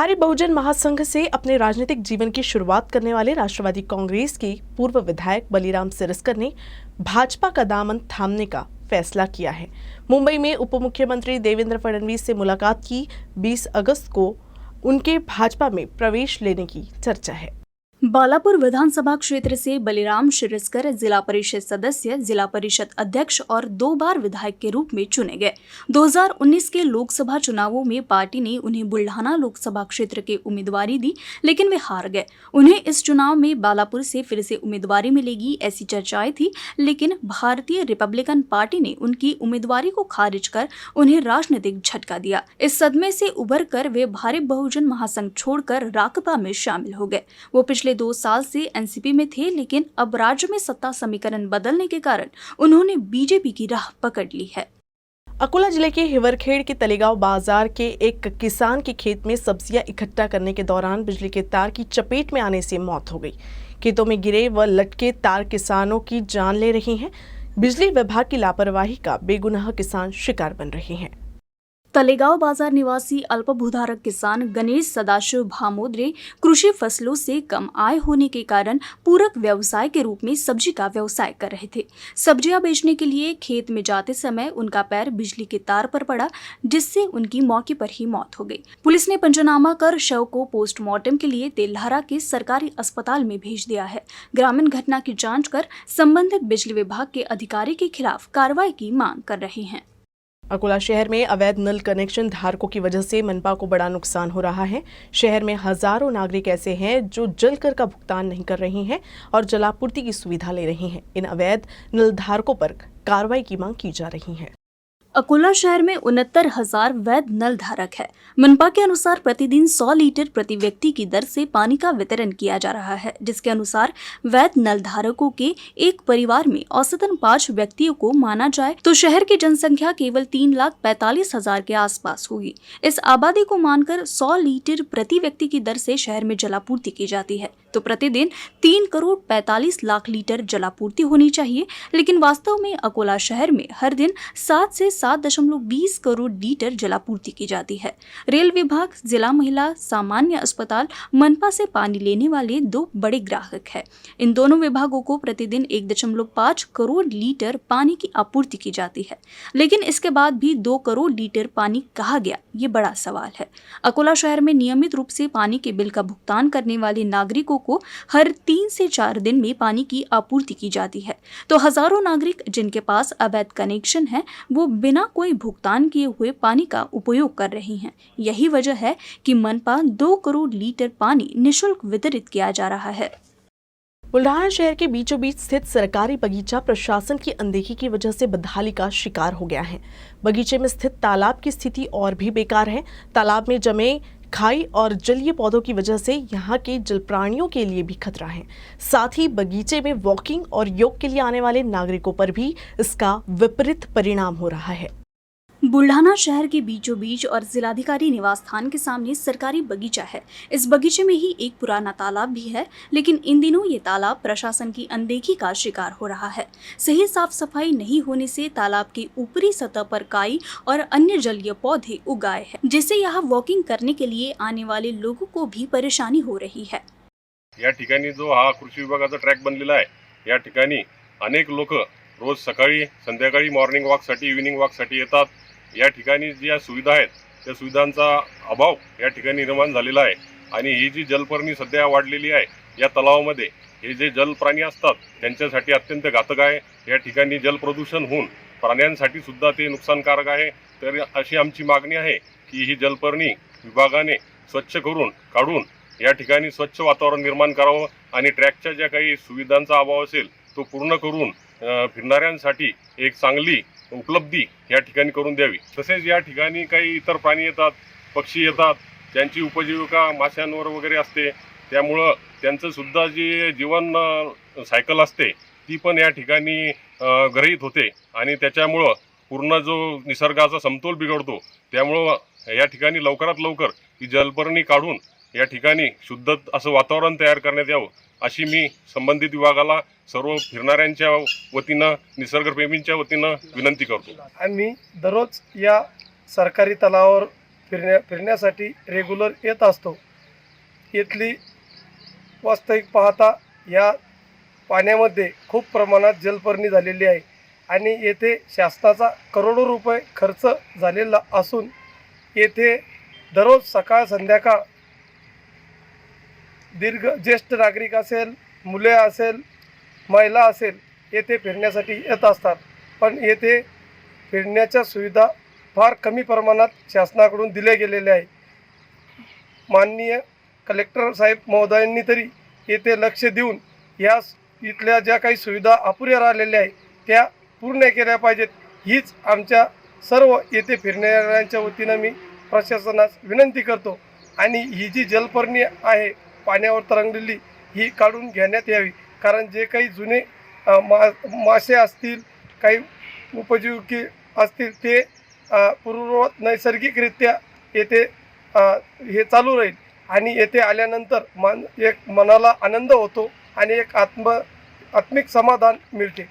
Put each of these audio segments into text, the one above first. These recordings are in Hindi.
भारिप बहुजन महासंघ से अपने राजनीतिक जीवन की शुरुआत करने वाले राष्ट्रवादी कांग्रेस के पूर्व विधायक बलीराम सिरस्कर ने भाजपा का दामन थामने का फैसला किया है। मुंबई में उप मुख्यमंत्री देवेंद्र फडणवीस से मुलाकात की 20 अगस्त को उनके भाजपा में प्रवेश लेने की चर्चा है। बालापुर विधानसभा क्षेत्र से बलीराम सिरस्कर जिला परिषद सदस्य, जिला परिषद अध्यक्ष और 2 बार विधायक के रूप में चुने गए। 2019 के लोकसभा चुनावों में पार्टी ने उन्हें बुल्ढाना लोकसभा क्षेत्र के उम्मीदवारी दी, लेकिन वे हार गए। उन्हें इस चुनाव में बालापुर से फिर से उम्मीदवारी मिलेगी ऐसी चर्चाएं थी, लेकिन भारतीय रिपब्लिकन पार्टी ने उनकी उम्मीदवारी को खारिज कर उन्हें राजनीतिक झटका दिया। इस सदमे से उबर कर वे भारिप बहुजन महासंघ छोड़कर राकपा में शामिल हो गए। वो पिछले 2 साल से एनसीपी में थे, लेकिन अब राज्य में सत्ता समीकरण बदलने के कारण उन्होंने बीजेपी की राह पकड़ ली है। अकोला जिले के हिवरखेड़ के तलेगांव बाजार के एक किसान के खेत में सब्जियां इकट्ठा करने के दौरान बिजली के तार की चपेट में आने से मौत हो गई। खेतों में गिरे व लटके तार किसानों की जान ले रही हैं। बिजली विभाग की लापरवाही का बेगुनाह किसान शिकार बन रहे हैं। तलेगांव बाजार निवासी अल्पभूधारक किसान गणेश सदाशिव भामोदरे कृषि फसलों से कम आय होने के कारण पूरक व्यवसाय के रूप में सब्जी का व्यवसाय कर रहे थे। सब्जियां बेचने के लिए खेत में जाते समय उनका पैर बिजली के तार पर पड़ा, जिससे उनकी मौके पर ही मौत हो गई। पुलिस ने पंचनामा कर शव को पोस्टमार्टम के लिए तेल्हारा के सरकारी अस्पताल में भेज दिया है। ग्रामीण घटना की जाँच कर संबंधित बिजली विभाग के अधिकारी के खिलाफ कार्रवाई की मांग कर रहे हैं। अकोला शहर में अवैध नल कनेक्शन धारकों की वजह से मनपा को बड़ा नुकसान हो रहा है। शहर में हजारों नागरिक ऐसे हैं जो जल कर का भुगतान नहीं कर रहे हैं और जलापूर्ति की सुविधा ले रहे हैं। इन अवैध नल धारकों पर कार्रवाई की मांग की जा रही है। अकोला शहर में 69,000 वैध नल धारक है। मनपा के अनुसार प्रतिदिन 100 लीटर प्रति व्यक्ति की दर से पानी का वितरण किया जा रहा है, जिसके अनुसार वैध नल धारकों के एक परिवार में औसतन 5 व्यक्तियों को माना जाए तो शहर की जनसंख्या केवल 3,45,000 के आसपास होगी। इस आबादी को मानकर 100 लीटर प्रति व्यक्ति की दर से शहर में जलापूर्ति की जाती है तो प्रतिदिन 3,45,00,000 लीटर जलापूर्ति होनी चाहिए, लेकिन वास्तव में अकोला शहर में हर दिन 7 से 7.20 करोड़ लीटर जलापूर्ति की जाती है। रेल विभाग, जिला महिला सामान्य अस्पताल, मनपा से पानी लेने वाले 2 बड़े ग्राहक हैं। इन दोनों विभागों को प्रतिदिन 1.5 करोड़ लीटर पानी की आपूर्ति की जाती है, लेकिन इसके बाद भी 2 करोड़ लीटर पानी कहाँ गया, ये बड़ा सवाल है। अकोला शहर में नियमित रूप से पानी के बिल का भुगतान करने वाले नागरिकों को हर 3 से 4 दिन में पानी की आपूर्ति की जाती है, तो हजारों नागरिक जिनके पास अवैध कनेक्शन है वो बिना कोई भुगतान किए हुए पानी का उपयोग कर रहे हैं। यही वजह है कि मनपा 2 करोड़ लीटर पानी निःशुल्क वितरित किया जा रहा है। बुल्ढाना शहर के बीचों बीच स्थित सरकारी बगीचा प्रशासन की अनदेखी की वजह से बदहाली का शिकार हो गया है। बगीचे में स्थित तालाब की स्थिति और भी बेकार है। तालाब में जमे खाई और जलीय पौधों की वजह से यहाँ के जल प्राणियों के लिए भी खतरा है। साथ ही बगीचे में वॉकिंग और योग के लिए आने वाले नागरिकों पर भी इसका विपरीत परिणाम हो रहा है। बुल्ढाना शहर के बीचों बीच और जिलाधिकारी निवास स्थान के सामने सरकारी बगीचा है। इस बगीचे में ही एक पुराना तालाब भी है, लेकिन इन दिनों ये तालाब प्रशासन की अनदेखी का शिकार हो रहा है। सही साफ सफाई नहीं होने से तालाब की ऊपरी सतह पर काई और अन्य जलीय पौधे उगाए हैं, जिससे यहाँ वॉकिंग करने के लिए आने वाले लोगों को भी परेशानी हो रही है। या ठिकाणी जो हा कृषी विभागाचा ट्रॅक बनलेला आहे, या ठिकाणी अनेक लोक रोज सकाळी संध्याकाळी मॉर्निंग वॉकसाठी, इव्हिनिंग वॉकसाठी येतात। या ठिकाणी ज्या सुविधा आहेत त्या सुविधांचा अभाव या ठिकाणी निर्माण झालेला आहे आणि ही जी जलपर्णी सध्या वाढलेली आहे या तलावामध्ये हे जे जलप्राणी असतात त्यांच्यासाठी अत्यंत घातक आहे। या ठिकाणी जलप्रदूषण होऊन प्राण्यांसाठी सुद्धा ते नुकसानकारक आहे। तर अशी आमची मागणी आहे की ही जलपर्णी विभागाने स्वच्छ करून काढून या ठिकाणी स्वच्छ वातावरण निर्माण करावं आणि ट्रॅकच्या ज्या काही सुविधांचा अभाव असेल तो पूर्ण करून फिरणाऱ्यांसाठी एक चांगली उपलब्धी या ठिकाणी करून द्यावी। तसेच या ठिकाणी काही इतर प्राणी येतात, पक्षी येतात, त्यांची उपजीविका माशांवर वगैरे असते, त्यामुळं त्यांचं सुद्धा जी जीवन सायकल असते ती पण या ठिकाणी ग्रहित होते आणि त्याच्यामुळं पूर्ण जो निसर्गाचा समतोल बिघडतो। त्यामुळं या ठिकाणी लवकरात लवकर ही जलपर्णी काढून या ठिकाणी शुद्ध असं वातावरण तयार करण्यात यावं अशी मी संबंधित विभागाला सर्व फिरणाऱ्यांच्या वतीनं, निसर्गप्रेमींच्या वतीनं विनंती करतो। आम्ही दररोज या सरकारी तलावावर फिरण्यासाठी रेग्युलर येत असतो. इथली वास्तविक पाहता या पाण्यामध्ये खूप प्रमाणात जलपर्णी झालेली आहे आणि येथे शासनाचा करोडो रुपये खर्च झालेला असून येथे दररोज सकाळ संध्याकाळ ज्येष्ठ नागरिक असेल, मुले असेल, महिला असेल येथे फिरण्यासाठी येत असतात. पण येथे फिरण्याच्या सुविधा फार कमी प्रमाणात शासनाकडून दिल्या गेलेल्या आहे. माननीय कलेक्टर साहेब महोदयांनी तरी येथे लक्ष देऊन या इथल्या ज्या काही सुविधा अपुऱ्या राहिलेल्या आहेत त्या पूर्ण केल्या पाहिजेत. हीच आमच्या सर्व येथे फिरणाऱ्यांच्या वतीनं मी प्रशासनास विनंती करतो आणि ही जी जलपर्णी आहे पाण्यावर तरंगलेली ही काढून घेण्यात यावी. कारण जे काही जुने मासे असतील, काही उपजीविके असतील ते पूर्ववत नैसर्गिकरित्या येथे हे चालू राहील आणि येथे आल्यानंतर एक मनाला आनंद होतो आणि एक आत्मिक समाधान मिळते.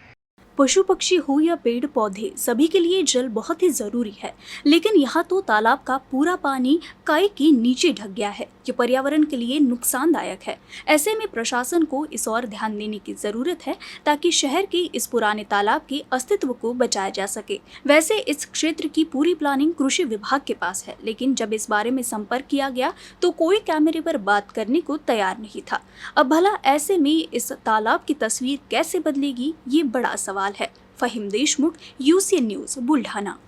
पशु पक्षी हो या पेड़ पौधे, सभी के लिए जल बहुत ही जरूरी है, लेकिन यहाँ तो तालाब का पूरा पानी काई के नीचे ढक गया है। ये पर्यावरण के लिए नुकसानदायक है। ऐसे में प्रशासन को इस ओर ध्यान देने की जरूरत है ताकि शहर के इस पुराने तालाब के अस्तित्व को बचाया जा सके। वैसे इस क्षेत्र की पूरी प्लानिंग कृषि विभाग के पास है, लेकिन जब इस बारे में संपर्क किया गया तो कोई कैमरे पर बात करने को तैयार नहीं था। अब भला ऐसे में इस तालाब की तस्वीर कैसे बदलेगी, ये बड़ा सवाल है। Faheem Deshmukh, UCN news, Buldhana.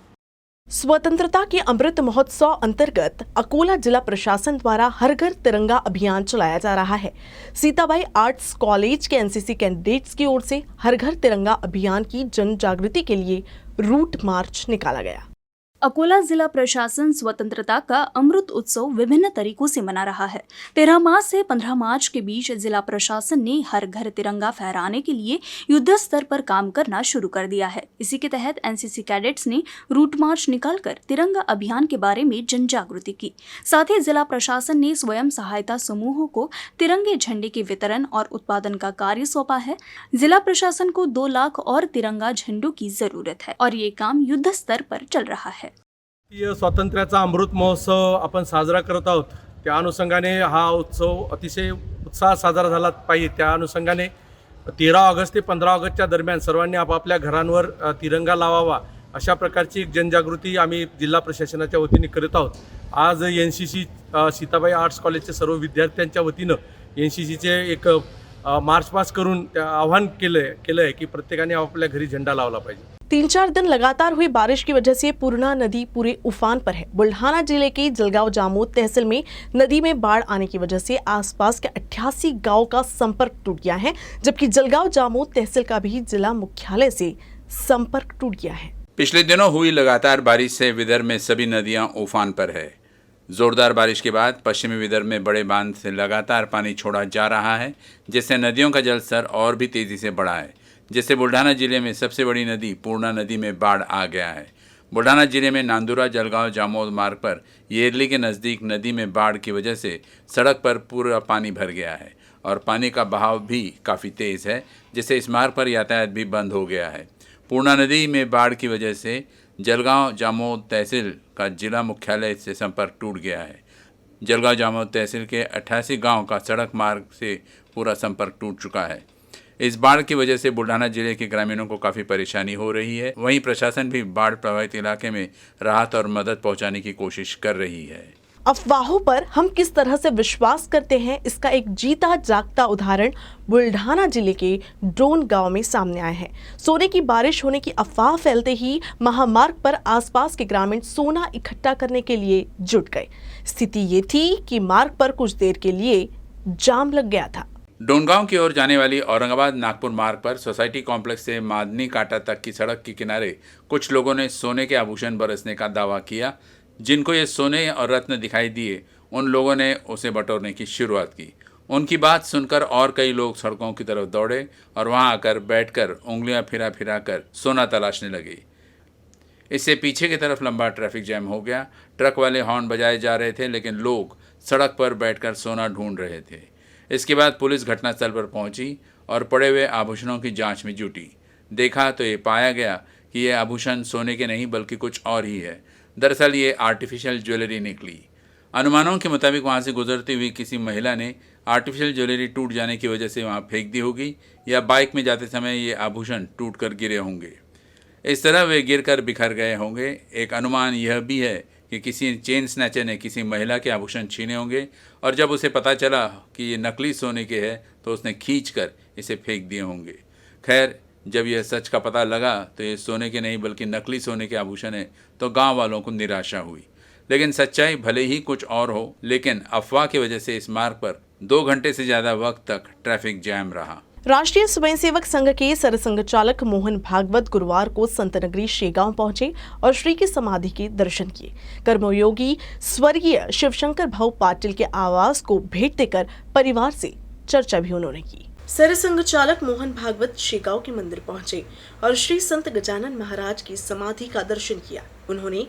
स्वतंत्रता के अमृत महोत्सव अंतर्गत अकोला जिला प्रशासन द्वारा हर घर तिरंगा अभियान चलाया जा रहा है। सीताबाई आर्ट्स कॉलेज के एनसीसी कैंडिडेट्स की ओर से हर घर तिरंगा अभियान की जन जागृति के लिए रूट मार्च निकाला गया। अकोला जिला प्रशासन स्वतंत्रता का अमृत उत्सव विभिन्न तरीकों से मना रहा है। 13 मार्च से 15 मार्च के बीच जिला प्रशासन ने हर घर तिरंगा फहराने के लिए युद्ध स्तर पर काम करना शुरू कर दिया है। इसी के तहत एनसीसी कैडेट्स ने रूट मार्च निकालकर तिरंगा अभियान के बारे में जन जागृति की। साथ ही जिला प्रशासन ने स्वयं सहायता समूहों को तिरंगे झंडे के वितरण और उत्पादन का कार्य सौंपा है। जिला प्रशासन को 2 लाख और तिरंगा झंडों की जरूरत है और ये काम युद्ध स्तर पर चल रहा है। स्वातंत्र्याचा अमृत महोत्सव आपण साजरा करत आहोत. त्या अनुषंगाने हा उत्सव अतिशय उत्साहात साजरा झाला पाहिजे. त्या अनुषंगाने 13 ऑगस्ट ते 15 ऑगस्टच्या दरम्यान सर्वांनी आपापल्या घरांवर तिरंगा लावावा अशा प्रकारची एक जनजागृती आम्ही जिल्हा प्रशासनाच्या वतीने करत आहोत. आज NCC सीताबाई आर्ट्स कॉलेजच्या सर्व विद्यार्थ्यांच्या वतीनं NCCचे एक मार्च पास करून आवाहन केलं आहे की प्रत्येकाने आपापल्या घरी झेंडा लावला पाहिजे. 3-4 दिन लगातार हुई बारिश की वजह से पूर्णा नदी पूरे उफान पर है। बुल्ढाना जिले के जलगांव जामोद तहसील में नदी में बाढ़ आने की वजह से आसपास के 88 गांव का संपर्क टूट गया है, जबकि जलगांव जामोद तहसील का भी जिला मुख्यालय से संपर्क टूट गया है। पिछले दिनों हुई लगातार बारिश से विदर्भ में सभी नदियां उफान पर है। जोरदार बारिश के बाद पश्चिमी विदर्भ में बड़े बांध से लगातार पानी छोड़ा जा रहा है, जिससे नदियों का जलस्तर और भी तेजी से बढ़ा है, जिससे बुल्ढाना जिले में सबसे बड़ी नदी पूर्णा नदी में बाढ़ आ गया है। बुल्ढाना जिले में नांदुरा जलगांव जामोद मार्ग पर येरली के नज़दीक नदी में बाढ़ की वजह से सड़क पर पूरा पानी भर गया है और पानी का बहाव भी काफ़ी तेज़ है, जिससे इस मार्ग पर यातायात भी बंद हो गया है। पूर्णा नदी में बाढ़ की वजह से जलगांव जामोद तहसील का जिला मुख्यालय से संपर्क टूट गया है। जलगांव जामोद तहसील के 88 गांव का सड़क मार्ग से पूरा संपर्क टूट चुका है। इस बाढ़ की वजह से बुल्ढाना जिले के ग्रामीणों को काफ़ी परेशानी हो रही है। वहीं प्रशासन भी बाढ़ प्रभावित इलाके में राहत और मदद पहुंचाने की कोशिश कर रही है। अफवाहों पर हम किस तरह से विश्वास करते हैं, इसका एक जीता जागता उदाहरण बुल्ढाना जिले के ड्रोन गांव में सामने आया है। सोने की बारिश होने की अफवाह फैलते ही महामार्ग पर आसपास के ग्रामीण सोना इकट्ठा करने के लिए जुट गए। स्थिति ये थी कि मार्ग पर कुछ देर के लिए जाम लग गया था। डोनगांव की ओर जाने वाली औरंगाबाद नागपुर मार्ग पर सोसाइटी कॉम्प्लेक्स से मादनी कांटा तक की सड़क के किनारे कुछ लोगों ने सोने के आभूषण बरसने का दावा किया। जिनको ये सोने और रत्न दिखाई दिए, उन लोगों ने उसे बटोरने की शुरुआत की। उनकी बात सुनकर और कई लोग सड़कों की तरफ दौड़े और वहां आकर बैठकर उंगलियां फिरा फिरा कर सोना तलाशने लगे। इससे पीछे की तरफ लंबा ट्रैफिक जैम हो गया। ट्रक वाले हॉर्न बजाए जा रहे थे, लेकिन लोग सड़क पर बैठकर सोना ढूंढ रहे थे। इसके बाद पुलिस घटनास्थल पर पहुंची और पड़े हुए आभूषणों की जांच में जुटी। देखा तो ये पाया गया कि ये आभूषण सोने के नहीं बल्कि कुछ और ही है। दरअसल ये आर्टिफिशियल ज्वेलरी निकली। अनुमानों के मुताबिक वहाँ से गुजरती हुई किसी महिला ने आर्टिफिशियल ज्वेलरी टूट जाने की वजह से वहाँ फेंक दी होगी, या बाइक में जाते समय ये आभूषण टूट कर गिरे होंगे। इस तरह वे गिरकर बिखर गए होंगे। एक अनुमान यह भी है कि किसी चेन स्नैचर ने किसी महिला के आभूषण छीने होंगे और जब उसे पता चला कि ये नकली सोने के हैं तो उसने खींचकर इसे फेंक दिए होंगे। खैर, जब यह सच का पता लगा तो ये सोने के नहीं बल्कि नकली सोने के आभूषण है, तो गांव वालों को निराशा हुई। लेकिन सच्चाई भले ही कुछ और हो, लेकिन अफवाह की वजह से इस मार्ग पर 2 घंटे से ज़्यादा वक्त तक ट्रैफिक जैम रहा। राष्ट्रीय स्वयंसेवक संघ के सरसंघ चालक मोहन भागवत गुरुवार को संतनगरी शेगांव पहुंचे और श्री की समाधि के दर्शन किए। कर्मयोगी स्वर्गीय शिवशंकर भाऊ पाटिल के आवास को भेंट देकर परिवार से चर्चा भी उन्होंने की। सरसंघ चालक मोहन भागवत शेगांव के मंदिर पहुंचे और श्री संत गजानन महाराज की समाधि का दर्शन किया। उन्होंने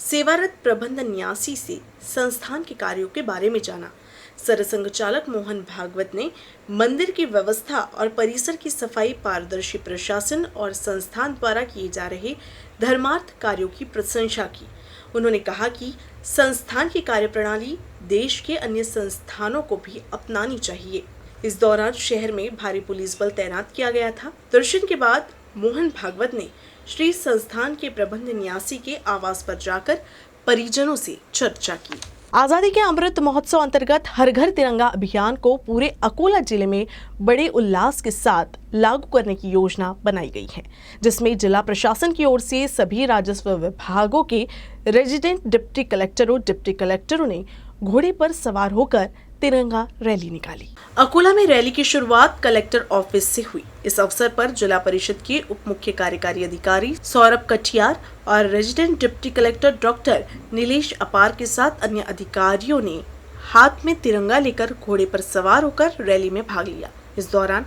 सेवारत प्रबंध न्यासी से संस्थान के कार्यों के बारे में जाना। सरसंघ चालक मोहन भागवत ने मंदिर की व्यवस्था और परिसर की सफाई, पारदर्शी प्रशासन और संस्थान द्वारा किए जा रहे धर्मार्थ कार्यों की प्रशंसा की। उन्होंने कहा कि संस्थान की कार्यप्रणाली देश के अन्य संस्थानों को भी अपनानी चाहिए। इस दौरान शहर में भारी पुलिस बल तैनात किया गया था। दर्शन के बाद मोहन भागवत ने श्री संस्थान के प्रबंध न्यासी के आवास पर जाकर परिजनों से चर्चा की। आजादी के अमृत महोत्सव अंतर्गत हर घर तिरंगा अभियान को पूरे अकोला जिले में बड़े उल्लास के साथ लागू करने की योजना बनाई गई है, जिसमें जिला प्रशासन की ओर से सभी राजस्व विभागों के रेजिडेंट डिप्टी कलेक्टरों ने घोड़े पर सवार होकर तिरंगा रैली निकाली। अकोला में रैली की शुरुआत कलेक्टर ऑफिस से हुई। इस अवसर पर जिला परिषद के उप मुख्य कार्यकारी अधिकारी सौरभ कटियार और resident deputy collector doctor Nilesh अपार के साथ अन्य अधिकारियों ने हाथ में तिरंगा लेकर घोड़े पर सवार होकर रैली में भाग लिया। इस दौरान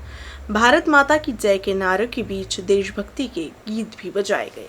भारत माता की जय के नारे के बीच देशभक्ति के गीत भी बजाए गए।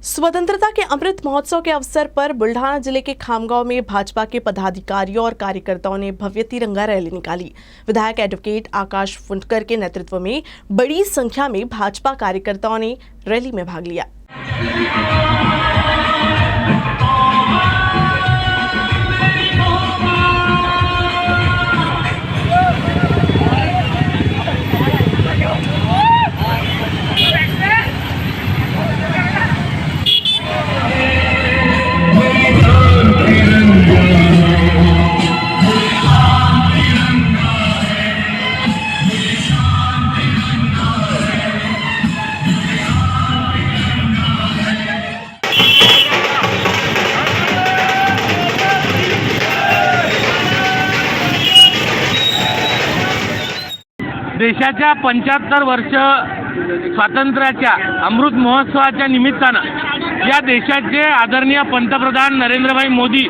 स्वतंत्रता के अमृत महोत्सव के अवसर पर बुल्ढाना जिले के खामगांव में भाजपा के पदाधिकारियों और कार्यकर्ताओं ने भव्य तिरंगा रैली निकाली। विधायक एडवोकेट आकाश फुंडकर के नेतृत्व में बड़ी संख्या में भाजपा कार्यकर्ताओं ने रैली में भाग लिया। देशाच्या 75 वर्ष स्वातंत्र्याच्या अमृत महोत्सवाच्या निमित्तानं या देशाचे आदरणीय पंतप्रधान नरेंद्रभाई मोदी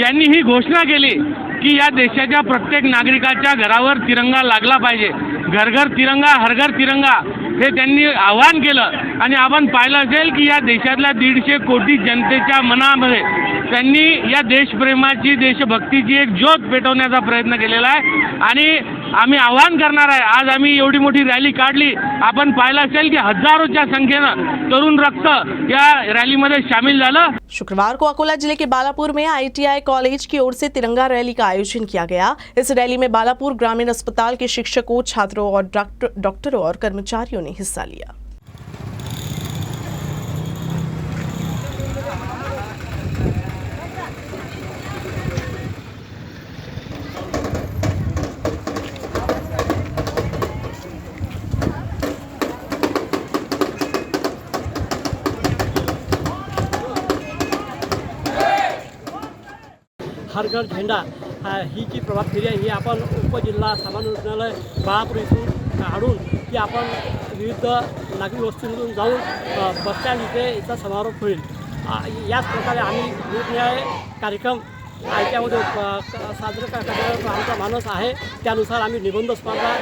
यांनी ही घोषणा केली की या देशाच्या प्रत्येक नागरिकाच्या घरावर तिरंगा लागला पाहिजे। घर घर तिरंगा, हर घर तिरंगा हे त्यांनी आवाहन केलं आणि आपण पाहिलं असेल की या देशातल्या 150 कोटी जनतेच्या मनामध्ये त्यांनी या देशप्रेमाची, देशभक्तीची एक ज्योत पेटवण्याचा प्रयत्न केलेला आहे आणि आम्ही आवाहन करणार आहे। आज आम्ही एवढी मोठी रॅली काढली, आपण पाहिलं असेल की हजारोच्या संख्येनं तरुण रक्त या रॅलीमध्ये शामिल झालं। शुक्रवार को अकोला जिले के बालापुर में ITI कॉलेज की ओर से तिरंगा रैली का आयोजन किया गया। इस रैली में बालापुर ग्रामीण अस्पताल के शिक्षकों, छात्रों और डॉक्टरों और कर्मचारियों ने हिस्सा लिया। हर घर झेंडा ही जी प्रभात फेरी आहे ही आपण उपजिल्हा सामान्य रुग्णालय बाळापूर इथून काढून की आपण विविध नागरी वस्तीमधून जाऊन बसस्टँड इथे याचा समारोप होईल। याच प्रकारे आम्ही निरनिराळे कार्यक्रम याच्यामध्ये साजरे करण्याचा आमचा मानस आहे. त्यानुसार आम्ही निबंध स्पर्धा,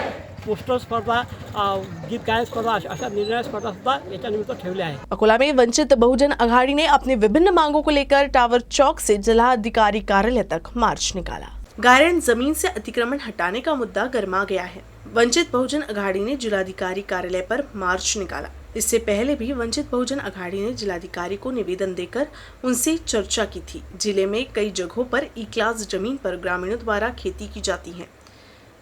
पोस्टर स्पर्धा, गीत गायन स्पर्धा अशा निरनिराळ्या स्पर्धासुद्धा याच्या निमित्त ठेवल्या आहेत. अकोला में वंचित बहुजन अघाड़ी ने अपनी विभिन्न मांगों को लेकर टावर चौक से जिलाधिकारी कार्यालय तक मार्च निकाला. गायरन जमीन से अतिक्रमण हटाने का मुद्दा गर्मा गया है. वंचित बहुजन अघाड़ी ने जिलाधिकारी कार्यालय पर मार्च निकाला. इससे पहले भी वंचित बहुजन अघाड़ी ने जिलाधिकारी को निवेदन देकर उनसे चर्चा की थी. जिले में कई जगहों पर ई क्लास जमीन पर ग्रामीणों द्वारा खेती की जाती है.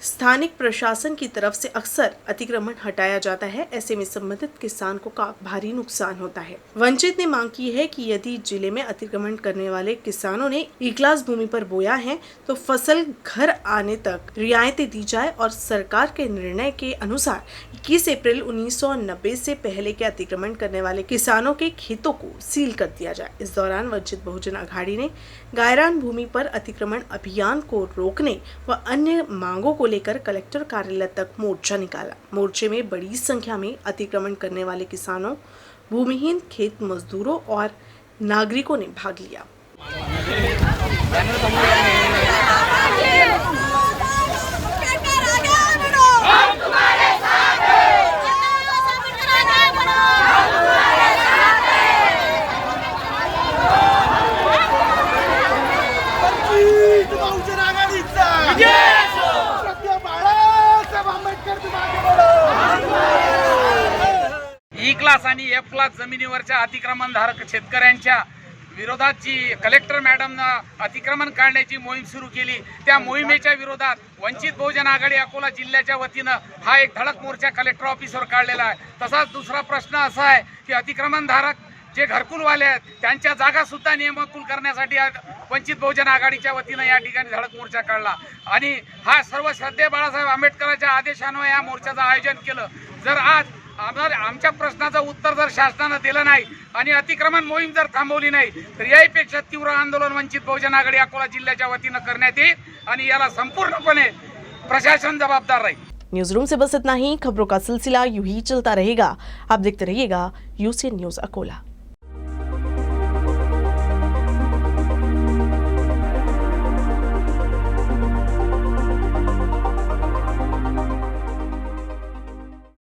स्थानिक प्रशासन की तरफ से अक्सर अतिक्रमण हटाया जाता है. ऐसे में संबंधित किसान को भारी नुकसान होता है. वंचित ने मांग की है कि यदि जिले में अतिक्रमण करने वाले किसानों ने ई क्लास भूमि पर बोया है तो फसल घर आने तक रियायतें दी जाए और सरकार के निर्णय के अनुसार 21 अप्रैल 1990 से पहले के अतिक्रमण करने वाले किसानों के खेतों को सील कर दिया जाए. इस दौरान वंचित बहुजन अघाड़ी ने गायरान भूमि पर अतिक्रमण अभियान को रोकने व अन्य मांगों को लेकर कलेक्टर कार्यालय तक मोर्चा निकाला. मोर्चे में बड़ी संख्या में अतिक्रमण करने वाले किसानों, भूमिहीन खेत मजदूरों और नागरिकों ने भाग लिया. ई क्लास आणि एफ क्लास जमिनीवरच्या अतिक्रमणधारक शेतकऱ्यांच्या विरोधात जी कलेक्टर मॅडमनं अतिक्रमण काढण्याची मोहीम सुरू केली, त्या मोहिमेच्या विरोधात वंचित बहुजन आघाडी अकोला जिल्ह्याच्या वतीनं हा एक धडक मोर्चा कलेक्टर ऑफिसवर काढलेला आहे. तसाच दुसरा प्रश्न असा आहे की अतिक्रमणधारक जे घरकुलवाले आहेत त्यांच्या जागा सुद्धा नियमकुल करण्यासाठी वंचित बहुजन आघाडीच्या वतीनं या ठिकाणी धडक मोर्चा काढला आणि हा सर्व श्रद्धेय बाळासाहेब आंबेडकरांच्या आदेशाने या मोर्चाचं आयोजन केलं. जर आज आमच्या प्रश्नाचं उत्तर जर शासनानं दिलं नाही आणि अतिक्रमण मोहीम जर थांबवली नाही तर यापेक्षा तीव्र आंदोलन वंचित बहुजन आघाडी अकोला जिल्ह्याच्या वतीनं करण्यात येईल आणि याला संपूर्णपणे प्रशासन जबाबदार राहील. न्यूज रूम से बस इतना ही. खबरों का सिलसिला यूं ही चलता रहेगा. आप देखते रहिएगा UCN न्यूज अकोला.